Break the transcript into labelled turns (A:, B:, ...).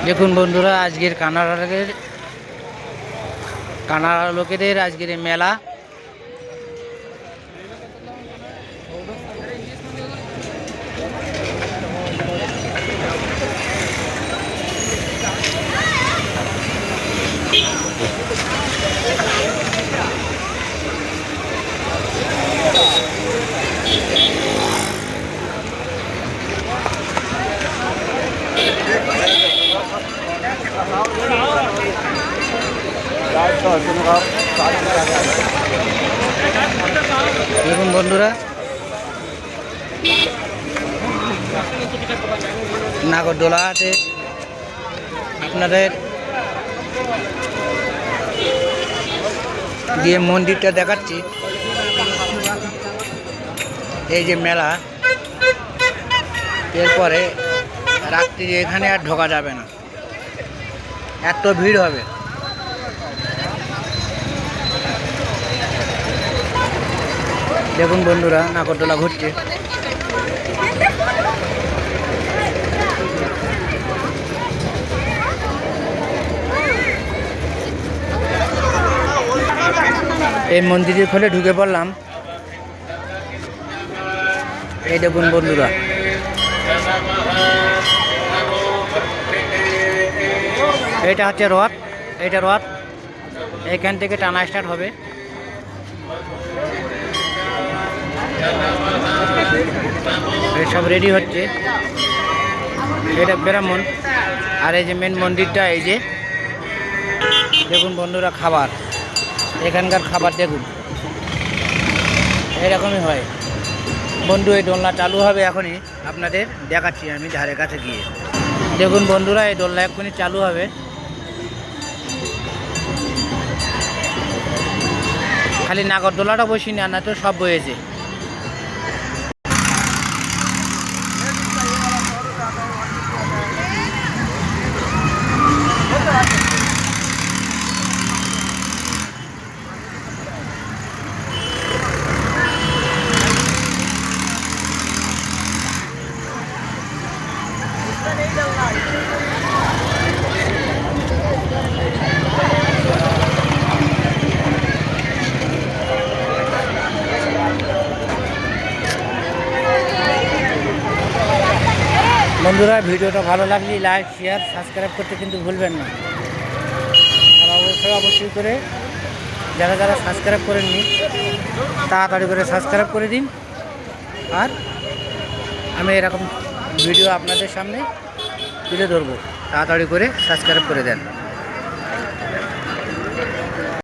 A: দেখুন বন্ধুরা, আজকের কানাড়া লোকেদের আজকের এই মেলা। দেখুন বন্ধুরা, নাগরদোলা আছে। আপনাদের গিয়ে মন্দিরটা দেখাচ্ছি। এই যে মেলা, এরপরে রাত্রি এখানে আর ঢোকা যাবে না, এত ভিড় হবে। দেখুন বন্ধুরা, নাগরদোলা ঘুরছে। এই মন্দিরের খোলে ঢুকে পড়লাম। এই দেখুন বন্ধুরা, এটা হচ্ছে রথ। এটা রথ এখান থেকে টানা স্টার্ট হবে। সব রেডি হচ্ছে। এটা ব্রাহ্মণ। আর এই যে মেন মন্দিরটা, এই যে দেখুন বন্ধুরা, খাবার, এখানকার খাবার দেখুন, এরকমই হয়। বন্ধু, এই দোলনা চালু হবে এখনই, আপনাদের দেখাচ্ছি আমি ধারে কাছে গিয়ে। দেখুন বন্ধুরা, এই দোলনা এক্ষুনি চালু হবে। খালি নাগরদোলাটা বসিনি, আর না তো সব বয়েছে। বন্ধুরা, ভিডিওটা ভালো লাগলে লাইক, শেয়ার, সাবস্ক্রাইব করতে কিন্তু ভুলবেন না। আর অবশ্যই করে যারা যারা সাবস্ক্রাইব করেননি, তাড়াতাড়ি করে সাবস্ক্রাইব করে দিন। আর আমি এরকম ভিডিও আপনাদের সামনে তুলে ধরবো, তাড়াতাড়ি করে সাবস্ক্রাইব করে দেন।